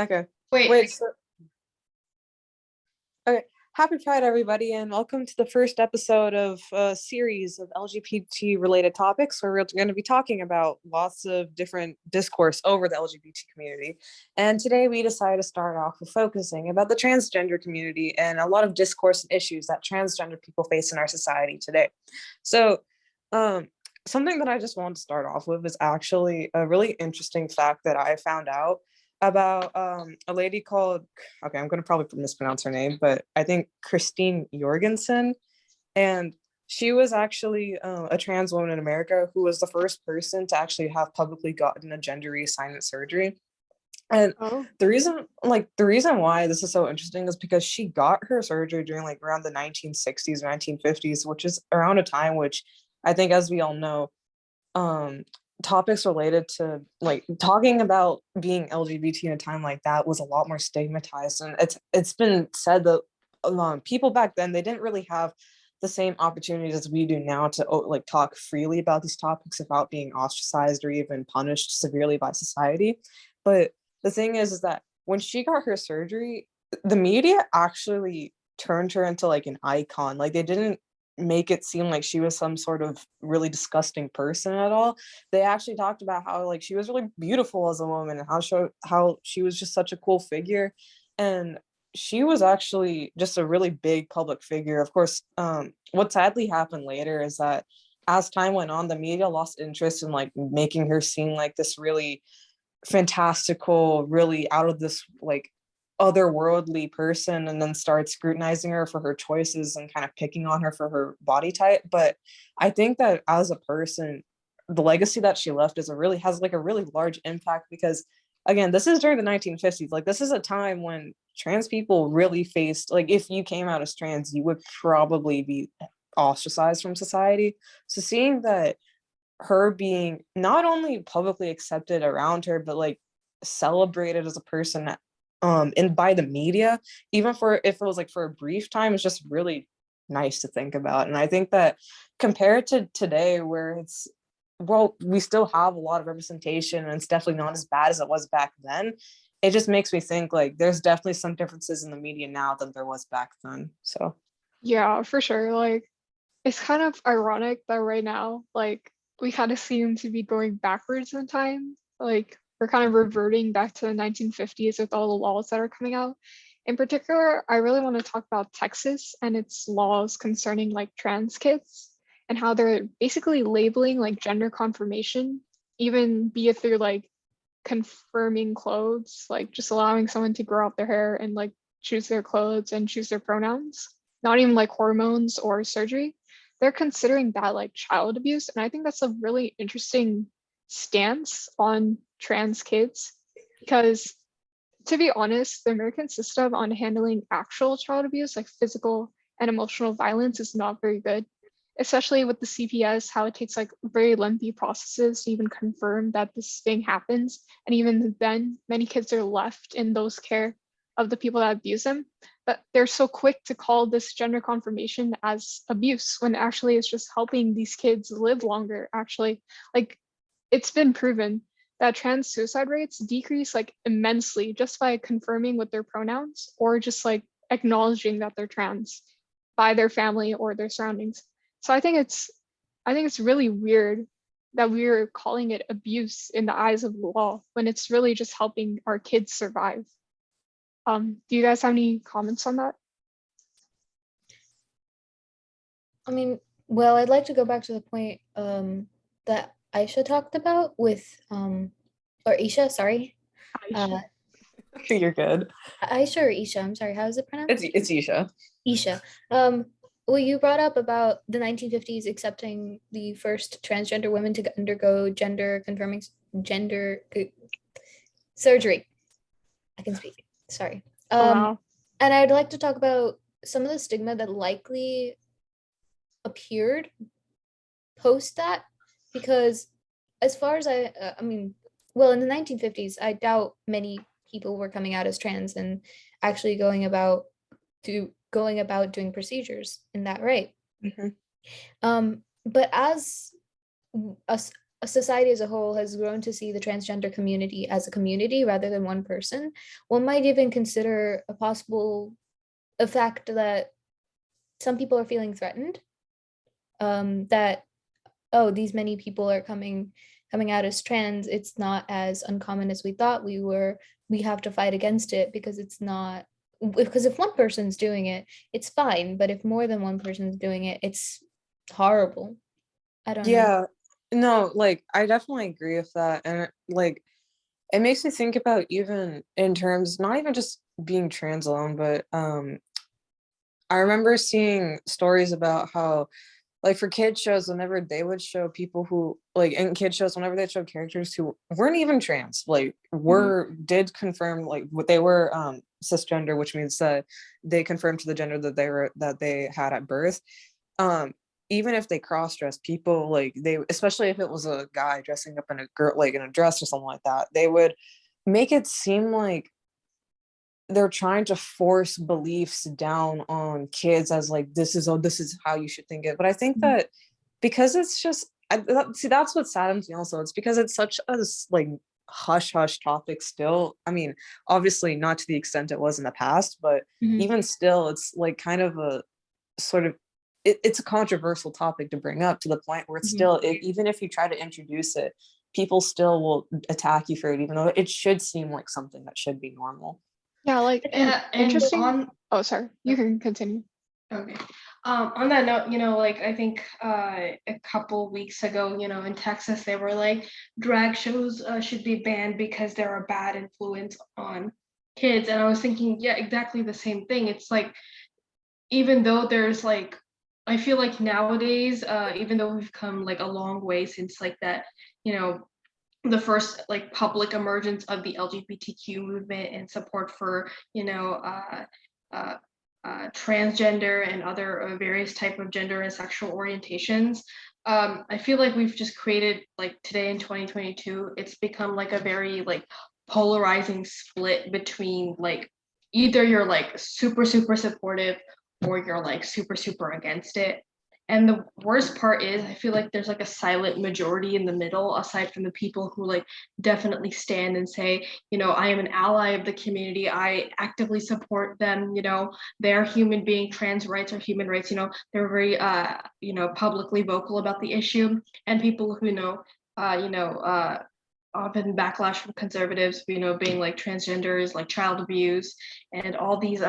Okay. Wait, Wait, so okay. Happy Pride, everybody, and welcome to the first episode of a series of LGBT related topics where we're going to be talking about lots of different discourse over the LGBT community. And today we decided to start off with focusing about the transgender community and a lot of discourse and issues that transgender people face in our society today. So, um, something that I just wanted to start off with is actually a really interesting fact that I found out about a lady called, okay, I'm going to probably mispronounce her name, but I think Christine Jorgensen. And she was actually a trans woman in America who was the first person to actually have publicly gotten a gender reassignment surgery. And oh, the reason why this is so interesting is because she got her surgery during like around the 1960s or 1950s, which is around a time which I think, as we all know, um topics related to like talking about being LGBT in a time like that was a lot more stigmatized. And it's been said that people back then, they didn't really have the same opportunities as we do now to like talk freely about these topics without being ostracized or even punished severely by society. But the thing is that when she got her surgery, the media actually turned her into like an icon. Like, they didn't make it seem like she was some sort of really disgusting person at all. They actually talked about how like she was really beautiful as a woman and how she was just such a cool figure. And she was actually just a really big public figure. Of course, what sadly happened later is that as time went on, the media lost interest in like making her seem like this really fantastical, really out of this like otherworldly person, and then started scrutinizing her for her choices and kind of picking on her for her body type. But I think that as a person, the legacy that she left is a really has like a really large impact, because again, this is during the 1950s. Like, this is a time when trans people really faced, like, if you came out as trans, you would probably be ostracized from society. So seeing that her being not only publicly accepted around her, but like celebrated as a person, and by the media, even for if it was like for a brief time, it's just really nice to think about. And I think that compared to today, where it's, well, we still have a lot of representation and it's definitely not as bad as it was back then, it just makes me think like there's definitely some differences in the media now than there was back then. So yeah, for sure. Like, it's kind of ironic that right now, like, we kind of seem to be going backwards in time. Like, we're kind of reverting back to the 1950s with all the laws that are coming out. In particular, I really want to talk about Texas and its laws concerning like trans kids and how they're basically labeling like gender confirmation, even be it through like confirming clothes, like just allowing someone to grow out their hair and like choose their clothes and choose their pronouns, not even like hormones or surgery. They're considering that like child abuse. And I think that's a really interesting stance on trans kids because, to be honest, the American system on handling actual child abuse, like physical and emotional violence, is not very good, especially with the CPS, how it takes like very lengthy processes to even confirm that this thing happens. And even then, many kids are left in those care of the people that abuse them. But they're so quick to call this gender confirmation as abuse when actually it's just helping these kids live longer, actually. Like, it's been proven that trans suicide rates decrease like immensely just by confirming with their pronouns or just like acknowledging that they're trans by their family or their surroundings. So I think it's really weird that we're calling it abuse in the eyes of the law when it's really just helping our kids survive. Do you guys have any comments on that? I mean, well, I'd like to go back to the point that Aisha talked about with or Isha, sorry. Uh you're good. Aisha or Isha, I'm sorry, how is it pronounced? It's Isha. Isha. Well, you brought up about the 1950s accepting the first transgender women to undergo gender confirming gender surgery. I can speak. Sorry. Oh, Um, wow. and I'd like to talk about some of the stigma that likely appeared post that, because as far as I mean, well, in the 1950s, I doubt many people were coming out as trans and actually going about doing procedures in that right. Mhm. But as us a society as a whole has grown to see the transgender community as a community rather than one person, one might even consider a fact that some people are feeling threatened, that, oh, these many people are coming out as trans, it's not as uncommon as we thought we have to fight against it because it's not, because if one person's doing it, it's fine, but if more than one person's doing it, it's horrible. I don't know. Yeah, no, like I definitely agree with that. And like it makes me think about, even in terms, not even just being trans alone, but I remember seeing stories about how, like, for kid shows, whenever they would show people who, like, in kid shows, whenever they show characters who weren't even trans, like, Mhm. were did confirm, like, what they were, cisgender, which means that they confirmed to the gender that they had at birth. um Even if they cross-dress people, like, they, especially if it was a guy dressing up in a girl, like in a dress or something like that, they would make it seem like they're trying to force beliefs down on kids as like, this is, oh, this is how you should think it. But I think Mhm. that because it's just see, that's what saddens me also. It's because it's such a like hush hush topic still. I mean, obviously not to the extent it was in the past, but Mhm. even still, it's like kind of a sort of, it's a controversial topic to bring up, to the point where it's Mhm. still, even if you try to introduce it, people still will attack you for it, even though it should seem like something that should be normal. Yeah, like an And interesting. on Oh, sorry. You can continue. okay, on that note, like I think a couple weeks ago, in Texas, they were like drag shows should be banned because they're a bad influence on kids, and I was thinking, yeah, exactly the same thing. It's like, even though there's like, I feel like nowadays, even though we've come like a long way since like that, you know the first like public emergence of the LGBTQ movement and support for uh, transgender and other various type of gender and sexual orientations. I feel like we've just created, like, today in 2022, it's become like a very like polarizing split between like either you're like super super supportive or you're like super super against it. And the worst part is, I feel like there's like a silent majority in the middle, aside from the people who like definitely stand and say, I am an ally of the community. I actively support them. They're human being. Trans rights are human rights. They're very, publicly vocal about the issue. And people who often backlash from conservatives, being like transgender is like child abuse and all these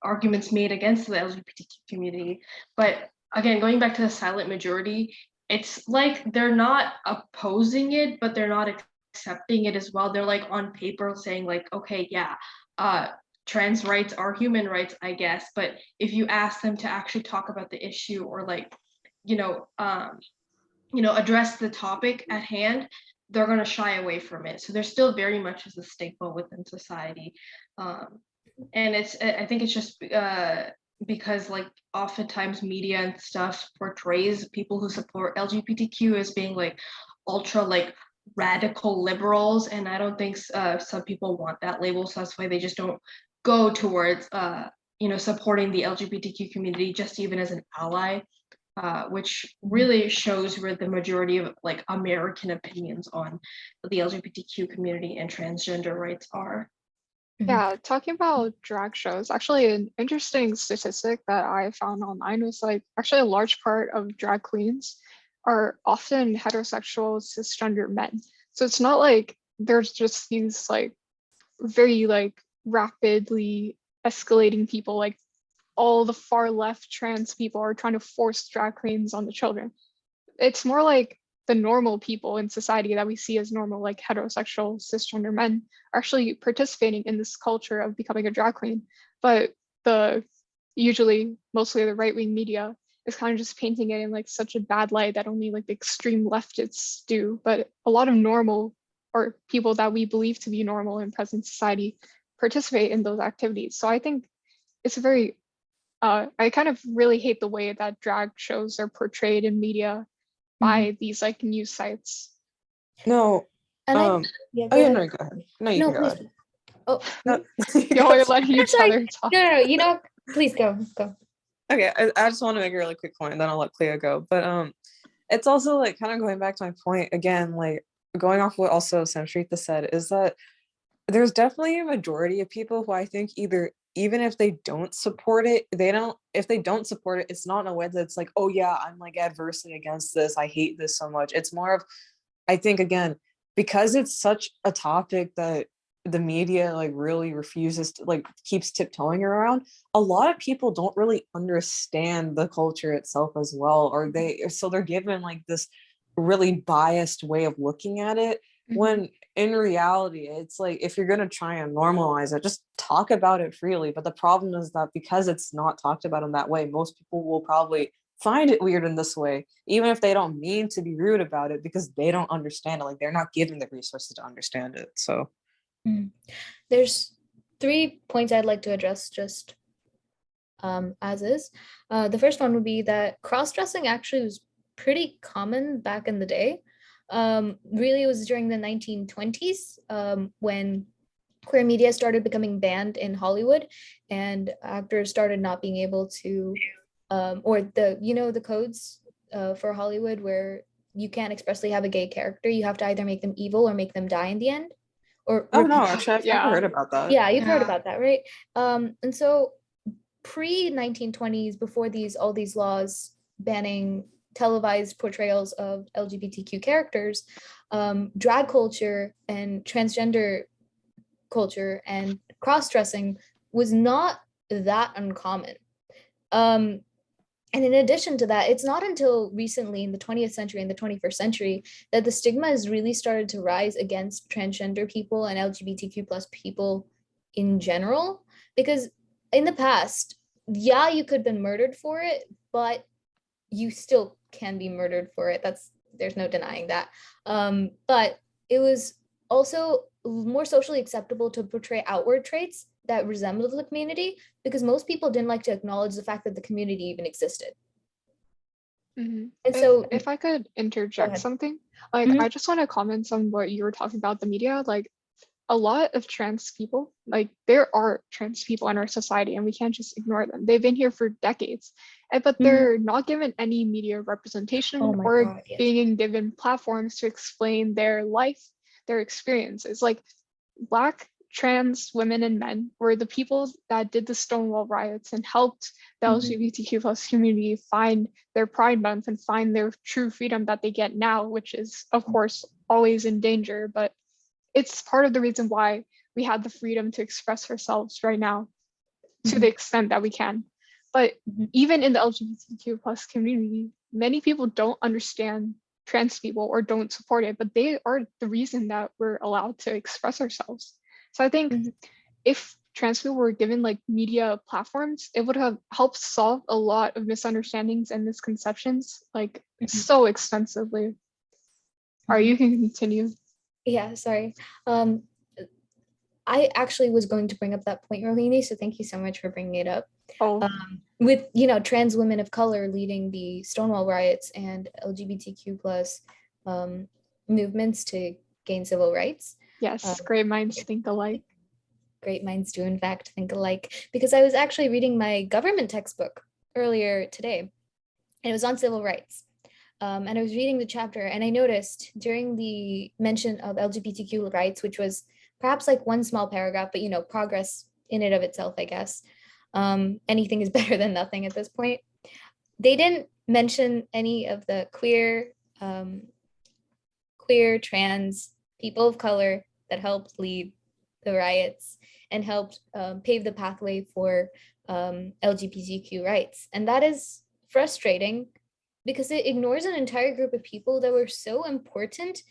arguments made against the LGBTQ community. But again, going back to the silent majority, it's like they're not opposing it, but they're not accepting it as well. They're like on paper saying like, okay, yeah, uh, trans rights are human rights, I guess. But if you ask them to actually talk about the issue or like, you know, um, address the topic at hand, they're going to shy away from it. So there's still very much as a stigma within society. Um, and I think it's just because like oftentimes media and stuff portrays people who support LGBTQ as being like ultra like radical liberals, and I don't think some people want that label, so that's why they just don't go towards supporting the LGBTQ community just even as an ally, which really shows where the majority of like American opinions on the LGBTQ community and transgender rights are. Mhm. Yeah, talking about drag shows, actually an interesting statistic that I found online was like actually a large part of drag queens are often heterosexual cisgender men. So it's not like there's just these like very like rapidly escalating people, like all the far left trans people are trying to force drag queens on the children. It's more like the normal people in society that we see as normal, like heterosexual cisgender men, are actually participating in this culture of becoming a drag queen. But the usually mostly the right-wing media is kind of just painting it in like such a bad light that only like the extreme leftists do. But a lot of normal or people that we believe to be normal in present society participate in those activities. So I think it's a very I kind of really hate the way that drag shows are portrayed in media Mhm. by these like news sites. No. And I, um yeah, oh go yeah, ahead. no, go ahead. No, you No, can go please. ahead. Oh, No, me? you Y'all go. are letting I'm each sorry. other talk. No, no, no. Please go. Go. Okay, I just want to make a really quick point, then I'll let Cleo go. But it's also like kind of going back to my point again, like going off what also Samshrita said, is that there's definitely a majority of people who I think either even if they don't support it, they don't if they don't support it, it's not in a way that's like, oh yeah, I'm like adversely against this. I hate this so much. It's more of I think again, because it's such a topic that the media like really refuses to like keeps tiptoeing around, a lot of people don't really understand the culture itself as well, or they're given like this really biased way of looking at it Mhm. when in reality it's like if you're going to try and normalize it, just talk about it freely. But the problem is that because it's not talked about in that way, most people will probably find it weird in this way, even if they don't mean to be rude about it because they don't understand it. Like they're not given the resources to understand it. So, Mhm. There's 3 points I'd like to address just as is. The first one would be that cross-dressing actually was pretty common back in the day. Really, it was during the 1920s when queer media started becoming banned in Hollywood, and actors started not being able to, or the codes for Hollywood where you can't expressly have a gay character. You have to either make them evil or make them die in the end, or oh no, repeat. actually, I've never Yeah. heard about that. Yeah, you've heard Yeah. about that, right? And so pre 1920s, before all these laws banning televised portrayals of LGBTQ characters, drag culture and transgender culture and cross-dressing was not that uncommon. Um, and in addition to that, it's not until recently in the 20th century and the 21st century that the stigma has really started to rise against transgender people and LGBTQ plus people in general. Because in the past, yeah, you could have been murdered for it, but you still can be murdered for it. There's no denying that. But it was also more socially acceptable to portray outward traits that resembled the community because most people didn't like to acknowledge the fact that the community even existed. Mhm. And If so, if I could go interject ahead. something, like Mhm, I just want to comment on what you were talking about the media. Like a lot of trans people, like there are trans people in our society and we can't just ignore them. They've been here for decades, but mhm. they're not given any media Oh representation my or God, yes. being given platforms to explain their life, their experiences. Like Black trans women and men were the people that did the Stonewall riots and helped the Mhm, LGBTQ plus community find their Pride Month and find their true freedom that they get now, which is, of course, always in danger. But it's part of the reason why we had the freedom to express ourselves right now to the mhm, extent that we can. But mhm, even in the LGBTQ plus community, many people don't understand trans people or don't support it, but they are the reason that we're allowed to express ourselves. So I think mhm, if trans people were given like media platforms, it would have helped solve a lot of misunderstandings and misconceptions like mhm, so extensively. Or mhm. you can continue. Yeah, sorry. Um, I actually was going to bring up that point, Rohini, so thank you so much for bringing it up. Oh, With trans women of color leading the Stonewall riots and LGBTQ plus um, movements to gain civil rights. yes, Um, great minds think alike. great minds do in fact think alike. Because I was actually reading my government textbook earlier today, and it was on civil rights. And I was reading the chapter, and I noticed during the mention of LGBTQ rights, which was perhaps like one small paragraph, but progress in and of itself, I guess. Anything is better than nothing at this point. They didn't mention any of the um, queer, trans people of color that helped lead the riots and helped pave the pathway for LGBTQ rights. And that is frustrating because it ignores an entire group of people that were so important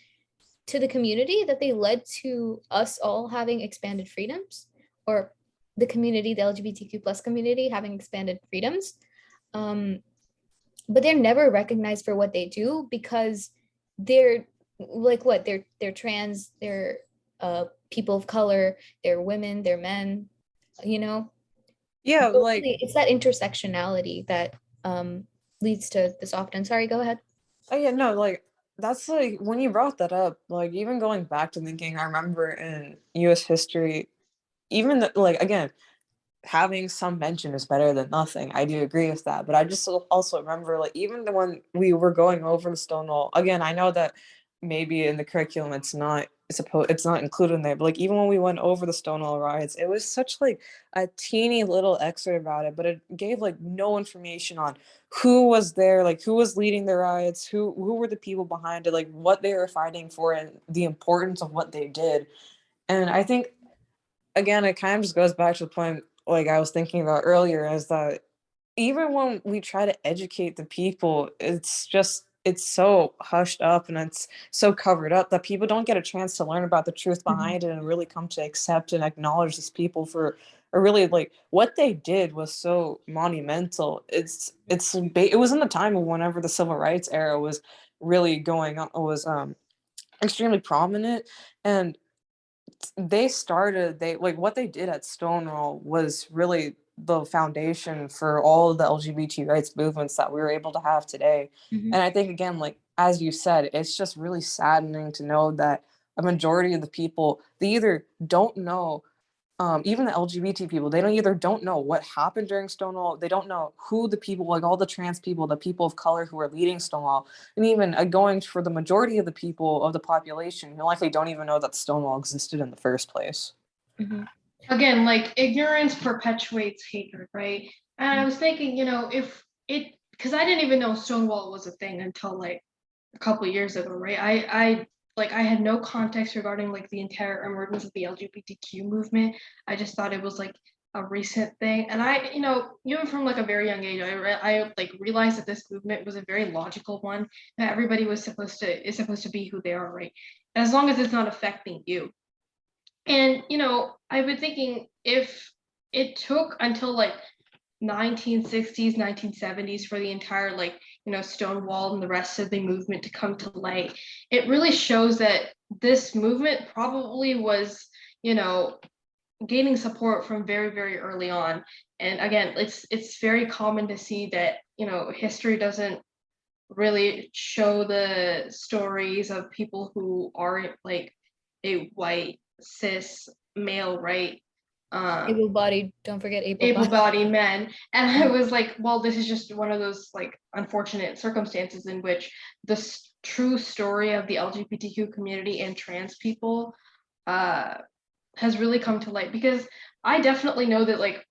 to the community that they led to us all having expanded freedoms, or the community, the LGBTQ plus community having expanded freedoms. Um, but they're never recognized for what they do because they're like what they're trans, they're people of color, they're women, they're men, you know. Yeah, So like really, it's that intersectionality that leads to this often. Sorry, go ahead. oh yeah, no, like that's like when you brought that up, like even going back to thinking, I remember in US history, even like again, having some mention is better than nothing. I do agree with that, but I just also remember, like, even the when we were going over the Stonewall again, I know that maybe in the curriculum it's not included in there, but like even when we went over the Stonewall riots, it was such like a teeny little excerpt about it, but it gave like no information on who was there, like who was leading the riots, who were the people behind it, like what they were fighting for, and the importance of what they did. And I think again, it kind of just goes back to the point like I was thinking about earlier, is that even when we try to educate the people, it's so hushed up and it's so covered up that people don't get a chance to learn about the truth Mhm. behind it and really come to accept and acknowledge these people for or really like what they did was so monumental. It was in the time of whenever the civil rights era was really going on, was extremely prominent, and they like what they did at Stonewall was really the foundation for all of the LGBT rights movements that we were able to have today. Mhm. And I think again, like as you said, it's just really saddening to know that a majority of the people they either don't know even the LGBT people, they don't know what happened during Stonewall. They don't know who the people, like all the trans people, the people of color who are leading Stonewall, and even going for the majority of the people of the population who likely don't even know that Stonewall existed in the first place. Mhm. Again, like ignorance perpetuates hatred, right? And I Mhm. was thinking, if it, because I didn't even know Stonewall was a thing until like a couple years ago, right? I had no context regarding like the entire emergence of the LGBTQ movement. I just thought it was like a recent thing, and even from like a very young age, I like realized that this movement was a very logical one. That everybody is supposed to be who they are, right? As long as it's not affecting you. And I've been thinking if it took until like 1960s, 1970s for the entire like, Stonewall and the rest of the movement to come to light, it really shows that this movement probably was, gaining support from very, very early on. And again, it's very common to see that, history doesn't really show the stories of people who aren't like a white cis male, right? um Able-bodied. Don't forget able-bodied. Able-bodied men. And I was like, well, this is just one of those like unfortunate circumstances in which the true story of the LGBTQ community and trans people uh has really come to light, because I definitely know that like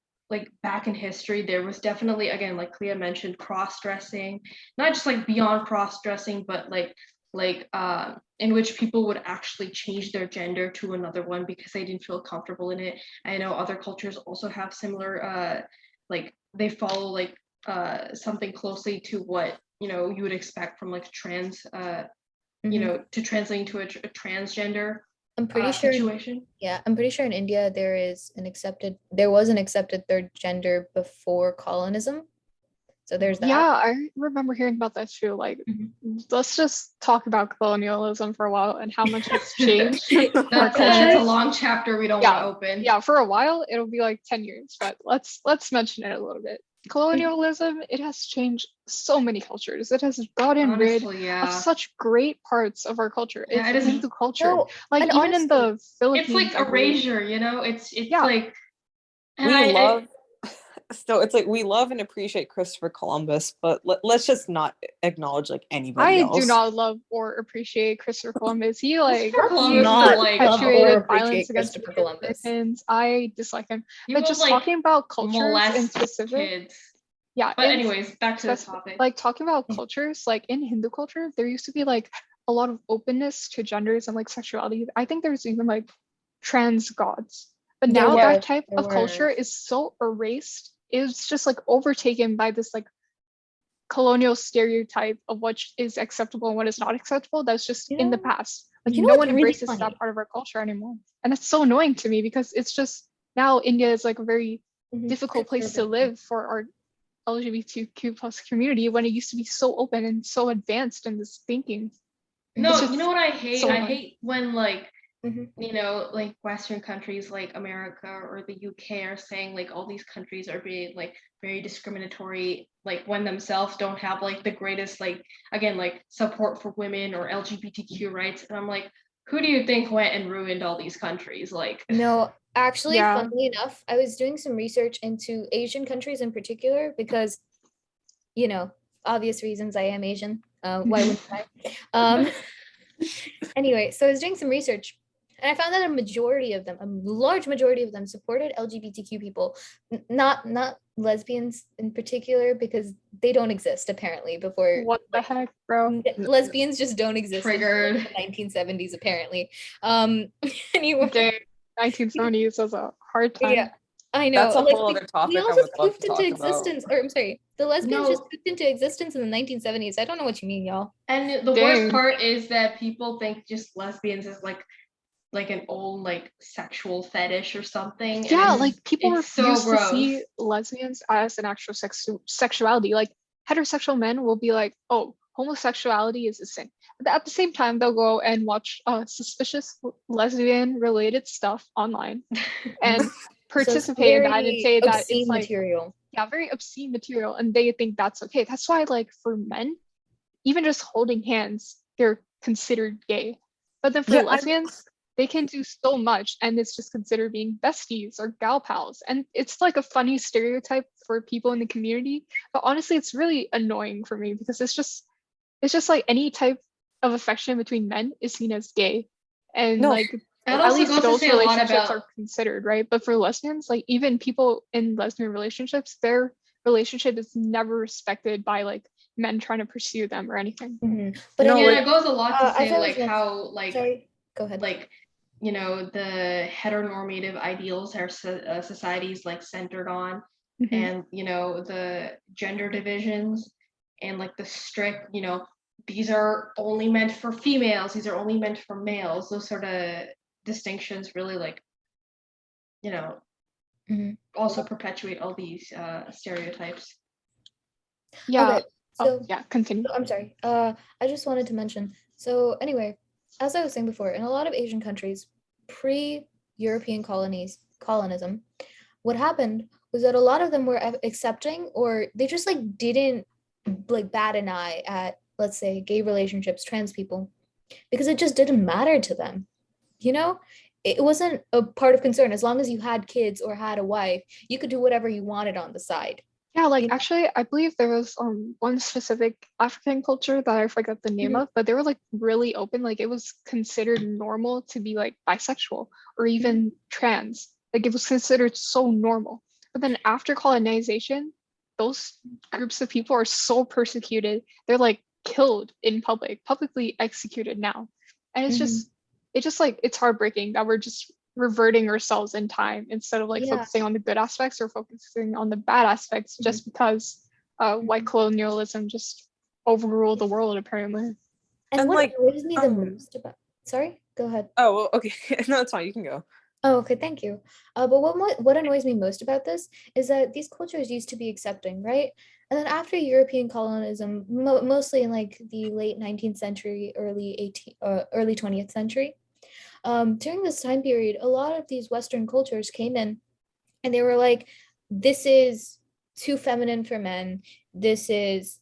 back in history there was definitely, again, like Clea mentioned, cross-dressing, not just like beyond cross-dressing, but in which people would actually change their gender to another one because they didn't feel comfortable in it. I know other cultures also have similar like they follow like something closely to what you would expect from like trans Mhm. to translating to a transgender I'm pretty sure situation. yeah, I'm pretty sure in India there was an accepted third gender before colonism. So there's Yeah, that. I remember hearing about that too. Like, Mhm. let's just talk about colonialism for a while and how much it's changed our That's a cultures. long chapter we don't want to Yeah, open. yeah, for a while it'll be like 10 years, but let's mention it a little bit. Colonialism, it has changed so many cultures. It has gotten rid Honestly, of yeah. such great parts of our culture. Yeah, It's it is. Hindu culture. No, Like and even in honestly, the It's like Philippines, I believe. erasure, it's Yeah, like, and We I love so it's like we love and appreciate Christopher Columbus, but let's just not acknowledge like anybody I do else. not love or appreciate Christopher Columbus. Christopher let's Columbus He was not like, love or perpetuated violence appreciate against Christopher Native Columbus. Americans. I dislike him. he But would just like talking about cultures in molest specific, kids. yeah, But anyways, back to the topic. like talking about Yeah. cultures, like in Hindu culture, there used to be like a lot of openness to genders and like sexuality. I think there's even like trans gods. But There now were, that type there of were. culture is so erased. It's just like overtaken by this like colonial stereotype of what is acceptable and what is not acceptable that's just You in the know, past. Like you know no what's one really embraces that funny? part of our culture anymore. And it's so annoying to me because it's just now India is like a very difficult place to Conservative. live for our LGBTQ plus community when it used to be so open and so advanced in this thinking. It's No, Mhm. you know just what I hate? so I annoying. hate when like Mhm. like Western countries like America or the UK are saying like all these countries are being like very discriminatory, like when themselves don't have like the greatest, like, again, like support for women or LGBTQ rights. And I'm like, who do you think went and ruined all these countries? Like, No, Actually, Yeah. funnily enough, I was doing some research into Asian countries in particular because, you know, obvious reasons I am Asian. Why wouldn't I? Anyway, so I was doing some research and I found that a majority of them, a large majority of them supported LGBTQ people, not lesbians in particular, because they don't exist apparently before, What the like, heck, bro? lesbians just don't exist until like, Triggered. the 1970s apparently. Um anyway, Dang, 1970s was a hard yeah, time. I know. That's a Like whole other we topic all I just would love to poofed into talk about. existence, or I'm sorry, the lesbians just No, poofed into existence in the 1970s. I don't know what you mean, y'all. and the worst Dang. part is that people think just lesbians is like an old like sexual fetish or something, and Yeah, like people it's so refuse to gross. see lesbians as an actual sexuality. Like heterosexual men will be like, "Oh, homosexuality is a sin." But at the same time, they'll go and watch suspicious lesbian related stuff online and So it's participate in that and very say that it's obscene like, material. yeah, very obscene material, and they think that's okay. That's why, like, for men, even just holding hands, they're considered gay. But then for Yeah, I lesbians, they can do so much and it's just considered being besties or gal pals. And it's like a funny stereotype for people in the community. But honestly, it's really annoying for me because it's just like any type of affection between men is seen as gay. And no, like That at also least goes to those say a lot relationships about are considered, right? But for lesbians, like even people in lesbian relationships, their relationship is never respected by like men trying to pursue them or anything. But no, yeah, and anyway, it goes a lot to as say I was like mentioning, how sorry, go ahead. like the heteronormative ideals our society's like centered on, Mhm. and the gender divisions, and like the strict, these are only meant for females, these are only meant for males, those sort of distinctions really like you know Mhm. also perpetuate all these stereotypes. Yeah. Okay, Oh, so yeah, continue. I'm sorry. I just wanted to mention. So anyway, as I was saying before, in a lot of Asian countries, pre-European colonism, what happened was that a lot of them were accepting, or they just like didn't like bat an eye at, let's say, gay relationships, trans people, because it just didn't matter to them. You know, it wasn't a part of concern. As long as you had kids or had a wife, you could do whatever you wanted on the side. Yeah, like You know. actually, I believe there was one specific African culture that I forgot the name Mhm, of, but they were like really open. Like it was considered normal to be like bisexual or mhm. even trans. Like it was considered so normal. But then after colonization, those groups of people are so persecuted. They're like killed in public, publicly executed now. And Mhm. it's just like it's heartbreaking that we're just reverting ourselves in time instead of like Yeah. focusing on the good aspects or focusing on the bad aspects Mhm, just because white mhm. colonialism just overruled the world apparently. And and what like, annoys me the most about, sorry, go ahead. oh, well, okay, no, it's fine. You can go. Oh, okay, thank you. But what annoys me most about this is that these cultures used to be accepting, right? And then after European colonialism, mostly in like the late 19th century, early 20th century, during this time period, a lot of these Western cultures came in and they were like, this is too feminine for men. This is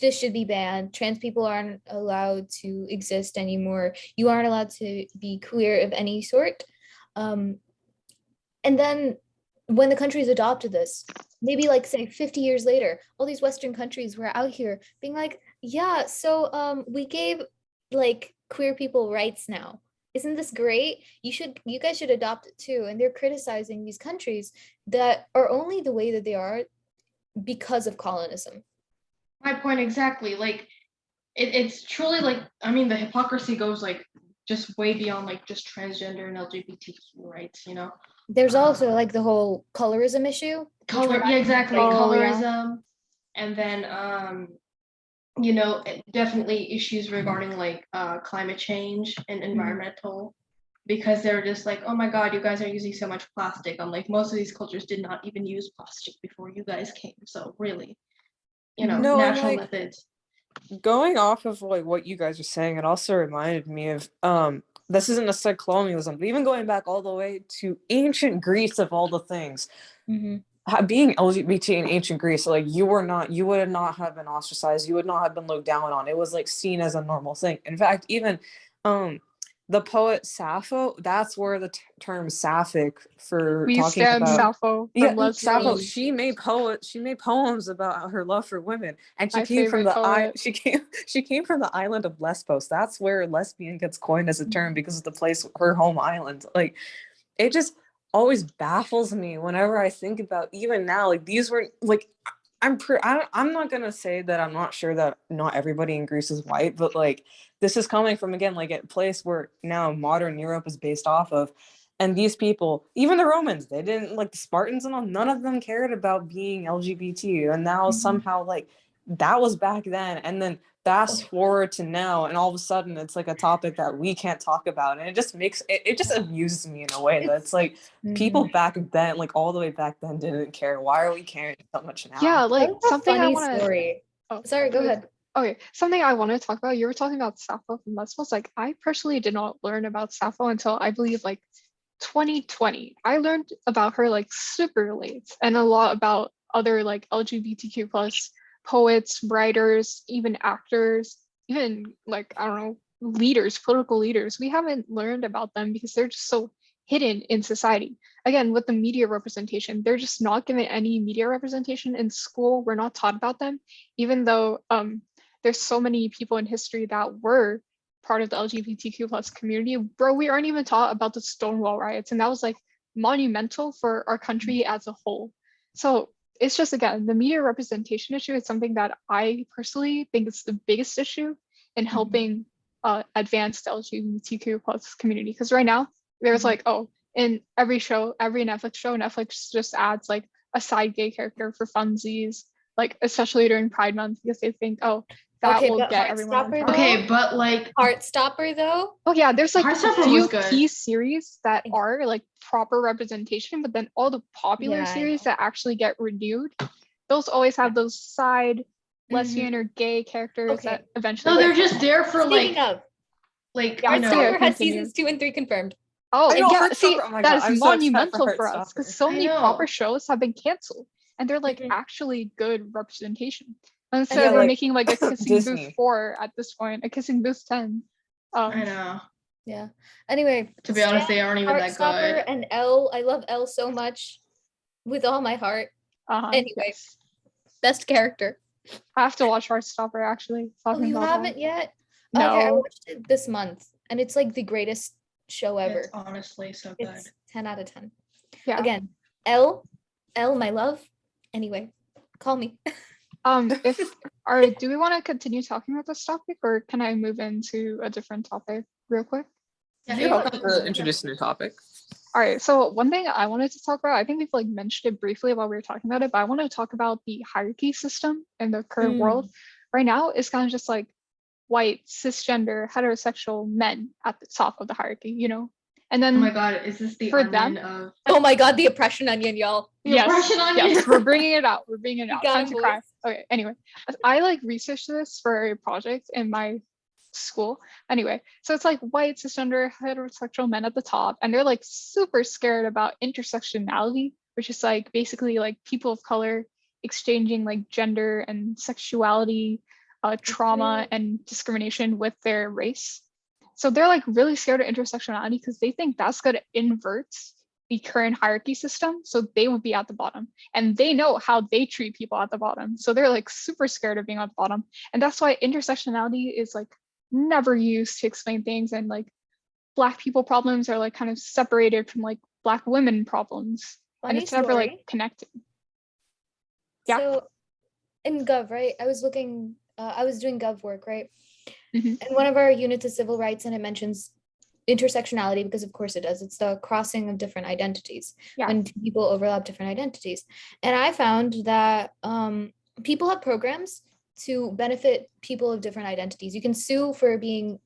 this should be banned. Trans people aren't allowed to exist anymore. You aren't allowed to be queer of any sort. Um, and then when the countries adopted this, maybe like say 50 years later, all these Western countries were out here being like, yeah, so we gave like queer people rights now. Isn't this great? You guys should adopt it too. And they're criticizing these countries that are only the way that they are because of colonism. My point exactly. Like it's truly like, I mean, the hypocrisy goes like just way beyond like just transgender and LGBTQ rights, There's Uh, also like the whole colorism issue, which we're color, not yeah, even exactly, like, Oh yeah. colorism, and then definitely issues regarding like climate change and mhm. environmental, because they're just like, oh my god, you guys are using so much plastic. I'm like, most of these cultures did not even use plastic before you guys came, so really, Mhm. No, and natural like methods. going off of like what you guys are saying, it also reminded me of this isn't necessarily colonialism, but even going back all the way to ancient Greece of all the things. Mhm. Being LGBT in ancient Greece, like you would not have been ostracized, you would not have been looked down on. It was like seen as a normal thing. In fact, even um the poet Sappho, that's where the term sapphic for We talking stand about, Sappho yeah, from Sappho, Lesbos. she made poems about her love for women, and My favorite poet. she came from the island of Lesbos. That's where lesbian gets coined as a term because of the place, her home island. Like, it just always baffles me whenever I think about, even now, like, these were like, I'm not gonna say that I'm not sure that not everybody in Greece is white, but like, this is coming from, again, like, a place where now modern Europe is based off of, and these people, even the Romans, they didn't, like, the Spartans and all, none of them cared about being LGBT, and now somehow, like, that was back then, and then fast forward to now, and all of a sudden it's like a topic that we can't talk about, and it just makes it just amuses me in a way that it's like, people back then, like, all the way back then, didn't care. Why are we caring so much Yeah, now? like That's a something I funny want to. story. Oh, Sorry, go ahead. Okay, something I want to talk about. You were talking about Sappho from Lesbos. Like, I personally did not learn about Sappho until I believe like 2020. I learned about her like super late, and a lot about other like LGBTQ plus poets, writers, even actors, even like, I don't know, leaders, political leaders. We haven't learned about them because they're just so hidden in society. Again, with the media representation, they're just not given any media representation in school. We're not taught about them, even though there's so many people in history that were part of the LGBTQ plus community. Bro, we aren't even taught about the Stonewall riots, and that was like monumental for our country as a whole. So it's just, again, the media representation issue is something that I personally think is the biggest issue in helping advance the LGBTQ plus community. Because right now there's like, oh, in every show, every Netflix show, Netflix just adds like a side gay character for funsies, like especially during Pride Month, because they think, oh, that Okay, will but get everyone on Heartstopper track. though? Okay, but like, Heartstopper though? Oh yeah, there's like a Heartstopper few was good. key series that are like proper representation, but then all the popular Yeah, I series know. that actually get renewed, those always have those side lesbian or gay characters Okay. that eventually no, get they're just killed. there for Speaking like, of, Yeah, you know. yeah, Heartstopper has continue. seasons 2 and 3 confirmed. Oh, I know, yeah, see, Heartstopper, oh my that god, is I'm so excited for monumental for us because Heartstopper. so I many know. proper shows have been canceled and they're like Mhm. actually good representation. And And instead Yeah, we're then, like, making like a Kissing Booth Disney. 4 at this point, a Kissing Booth 10. I know. yeah. Anyway, To be honest, Stan, they aren't even that Heartstopper, good. and Elle. I love Elle so much with all my heart. Anyway, Yes. best character. I have to watch Heartstopper actually. Oh, Talking you about haven't that. yet? Okay, I No. watched it this month, and it's like the greatest show ever. It's honestly so good. It's 10 out of 10. Yeah. Again, Elle, my love. Anyway, call me. If do we want to continue talking about this topic or can I move into a different topic real quick? Yeah, You're yeah, welcome to introduce a new topic. All right, so one thing I wanted to talk about, I think we've like mentioned it briefly while we were talking about it, but I want to talk about the hierarchy system in the current world. Right now, it's kind of just like white, cisgender, heterosexual men at the top of the hierarchy, you know? And Oh my then god, is this the for onion them, of Oh my god, the oppression onion, y'all. the yes, oppression onion? yes, we're bringing it out. We're bringing it You out. got Time 'em, to cry. boys. Okay, anyway, I like researched this for a project in my school. Anyway, so it's like white, cisgender, heterosexual men at the top, and they're like super scared about intersectionality, which is like basically like people of color exchanging like gender and sexuality, trauma and discrimination with their race. So they're like really scared of intersectionality because they think that's going to invert the current hierarchy system. So they would be at the bottom and they know how they treat people at the bottom. So they're like super scared of being at the bottom. And that's why intersectionality is like never used to explain things. And like Black people problems are like kind of separated from like Black women problems. And Funny it's never like story. connected. Yeah. So in Gov, right? I was doing Gov work, right? Mhm. And one of our units is civil rights, and it mentions intersectionality because of course it does. It's the crossing of different identities Yeah. when two people overlap different identities. And I found that people have programs to benefit people of different identities. You can sue for being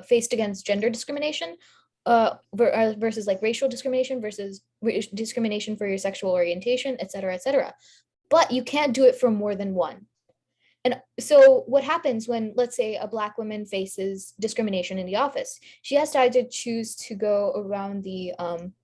faced against gender discrimination versus like racial discrimination versus discrimination for your sexual orientation, et cetera, et cetera. But you can't do it for more than one. And so what happens when, let's say, a Black woman faces discrimination in the office? She has to either choose to go around the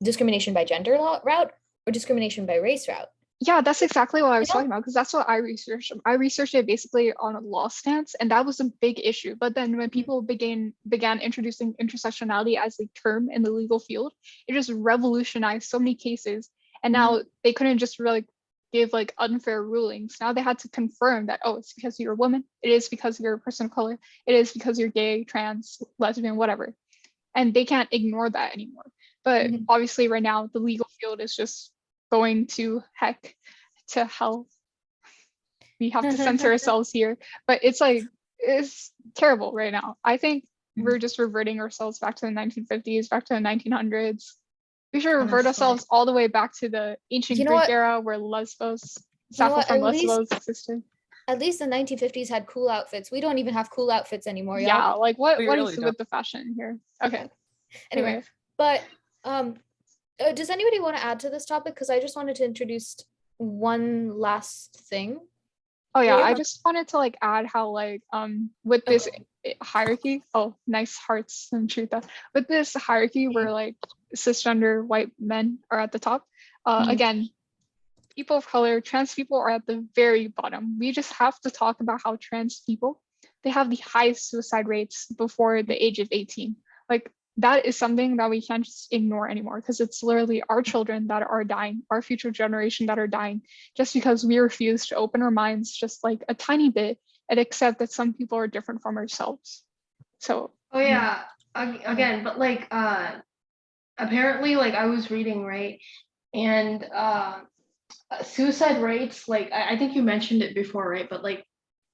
discrimination by gender route or discrimination by race route. Yeah, that's exactly what I was You know? talking about because that's what I researched. I researched it basically on a law stance, and that was a big issue. But then when Mhm, people began introducing intersectionality as a term in the legal field, it just revolutionized so many cases. And mhm, now they couldn't just really give like unfair rulings. Now they had to confirm that, oh, it's because you're a woman, it is because you're a person of color, it is because you're gay, trans, lesbian, whatever. And they can't ignore that anymore. But mhm. obviously, right now, the legal field is just going to heck to hell. We have to censor ourselves here, but it's like, it's terrible right now. I think we're just reverting ourselves back to the 1950s, back to the 1900s. We should revert Honestly. ourselves all the way back to the ancient You know Greek what? era where Lesbos, You know Sappho what? from Lesbos existed. At least the 1950s had cool outfits. We don't even have cool outfits anymore, y'all. Yeah, like We what is really don't. with the fashion here? Okay, Anyway, anyway. but does anybody want to add to this topic? Because I just wanted to introduce one last thing Oh yeah, I here. just wanted to like add how like with this Okay. hierarchy, oh nice hearts and Trita. With this hierarchy where like cisgender white men are at the top, Mhm. again, people of color, trans people are at the very bottom. We just have to talk about how trans people, they have the highest suicide rates before the age of 18. Like that is something that we can't just ignore anymore because it's literally our children that are dying, our future generation that are dying, just because we refuse to open our minds just like a tiny bit and accept that some people are different from ourselves. So Oh yeah, Yeah. again, but like apparently like I was reading, right? And suicide rates, like I think you mentioned it before, right? But like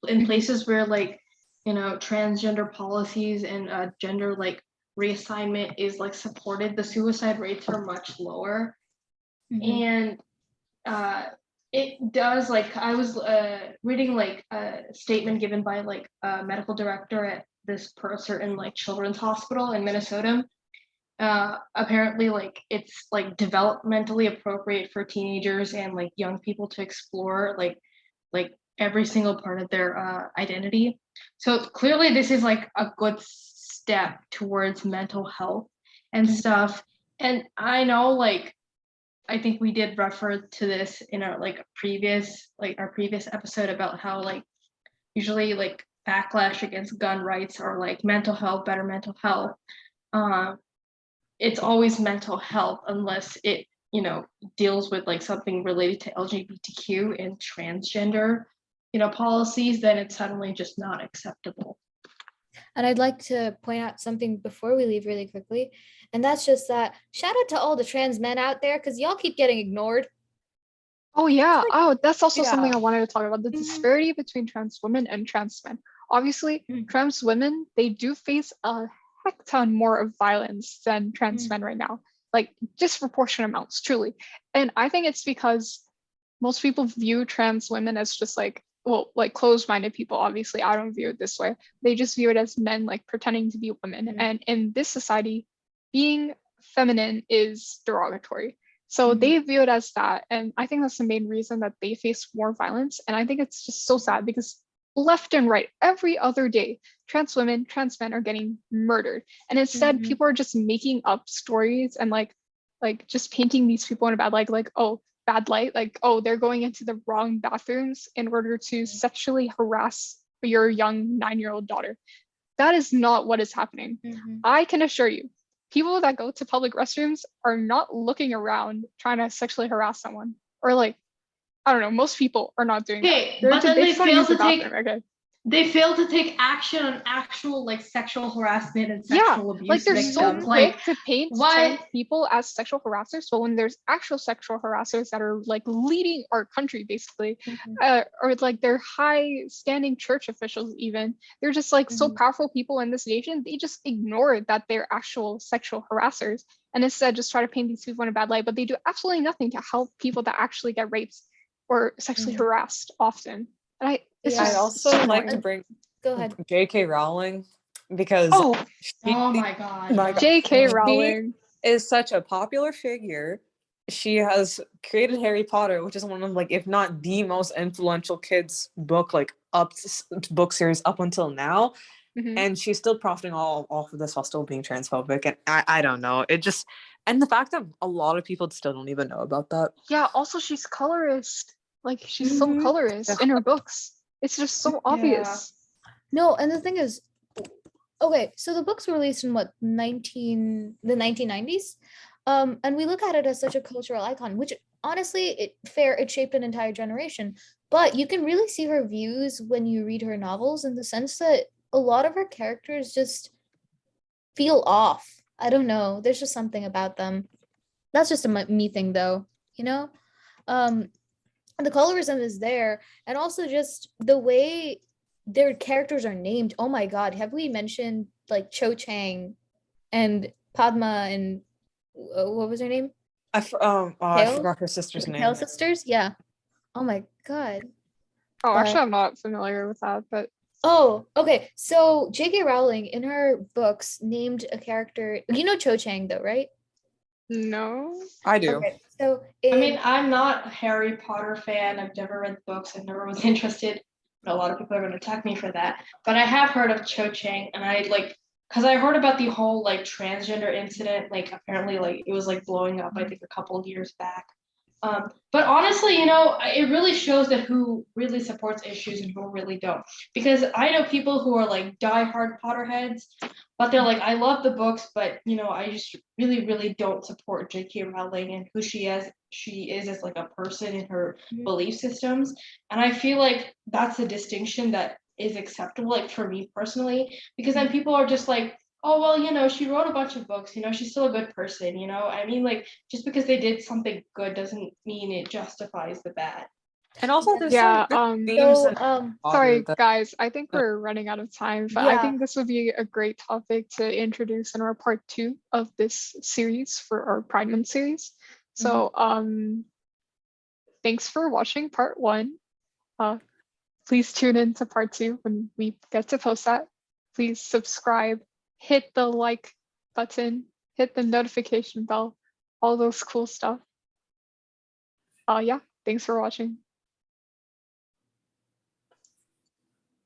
in mhm, places where like, transgender policies and gender like reassignment is like supported, the suicide rates are much lower. Mhm. And uh it does, like I was reading like a statement given by like a medical director at this certain like children's hospital in Minnesota. Apparently like it's like developmentally appropriate for teenagers and like young people to explore like every single part of their identity. So clearly this is like a good step towards mental health and Mhm. stuff. And I know like I think we did refer to this in our previous episode about how like usually like backlash against gun rights or like mental health, better mental health. Um, it's always mental health unless it, deals with like something related to LGBTQ and transgender, policies, then it's suddenly just not acceptable. And I'd like to point out something before we leave really quickly. And that's just that shout out to all the trans men out there because y'all keep getting ignored. oh It's yeah. like, Oh, that's also something Yeah. I wanted to talk about, the mhm, disparity between trans women and trans men. Obviously, mhm, trans women, they do face a heck ton more of violence than trans mhm, men right now, like disproportionate amounts, truly. And I think it's because most people view trans women as just like, well, like closed-minded people. Obviously, I don't view it this way. They just view it as men like pretending to be women. mhm, And in this society, being feminine is derogatory. So mhm, they view it as that. And I think that's the main reason that they face more violence. And I think it's just so sad because left and right, every other day, trans women, trans men are getting murdered. And instead, mhm, people are just making up stories and like just painting these people in a bad like, oh, bad light, like, oh, they're going into the wrong bathrooms in order to sexually harass your young 9-year-old daughter. That is not what is happening. mhm. I can assure you, people that go to public restrooms are not looking around trying to sexually harass someone. Or like, I don't know, most people are not doing that. Okay, but then They just want to use the bathroom. Okay. they fail to take action on actual like sexual harassment and Yeah, sexual like abuse they're so victims. Mhm, quick Like, to paint why? trans people as sexual harassers, but when there's actual sexual harassers that are like leading our country, basically, mhm, or like they're high-standing church officials, even they're just like so mhm, powerful people in this nation, they just ignore that they're actual sexual harassers and instead just try to paint these people in a bad light. But they do absolutely nothing to help people that actually get raped or sexually mhm. harassed often. And it's I'd Yeah. just so also like to Uh, annoying. bring Go ahead. J.K. Rowling because Oh, she, Oh my God, my God, no. J.K. Oh. she Rowling. is such a popular figure. She has created Harry Potter, which is one of like, if not the most influential kids book like book series up until now, Mhm. and she's still profiting all off of this while still being transphobic. And I don't know. It just And the fact that a lot of people still don't even know about that. Yeah, also she's colorist. Like she's so Mhm. colorist in her books. It's just so Yeah. obvious. No, and the thing is, okay, so the books were released in what, the 1990s? And we look at it as such a cultural icon, which honestly, it shaped an entire generation. But you can really see her views when you read her novels, in the sense that a lot of her characters just feel off. I don't know. There's just something about them. That's just a me thing though, you know? Um, the colorism is there, and also just the way their characters are named. Oh my god, have we mentioned like Cho Chang and Padma and what was her name? I Pale, forgot her sister's the Pale name. sisters. Yeah. Oh my god. Oh, But actually, I'm not familiar with that, but oh, okay. So J.K. Rowling in her books named a character. You know Cho Chang though, right? no. I do. Okay. So I mean, in I'm not a Harry Potter fan. I've never read the books. I never was interested. But a lot of people are going to attack me for that. But I have heard of Cho Chang, and I like because I heard about the whole like transgender incident. Like apparently, like it was like blowing up. I think a couple of years back. But honestly, it really shows that who really supports issues and who really don't. Because I know people who are like diehard Potterheads, but they're like, I love the books, but I just really, really don't support J.K. Rowling and who she is as like a person in her Mhm. belief systems. And I feel like that's a distinction that is acceptable, like for me personally, because then people are just like, oh well, she wrote a bunch of books, she's still a good person, I mean, like just because they did something good doesn't mean it justifies the bad. And also, Yeah. Yeah, there's themes So in Potter sorry that guys, I think uh, we're running out of time, but I yeah. think this would be a great topic to introduce in our part 2 of this series for our Pride Month series. Mhm. So thanks for watching part 1. Uh please tune in to part 2 when we get to post that. Please subscribe, hit the like button, hit the notification bell, all those cool stuff. Yeah, thanks for watching.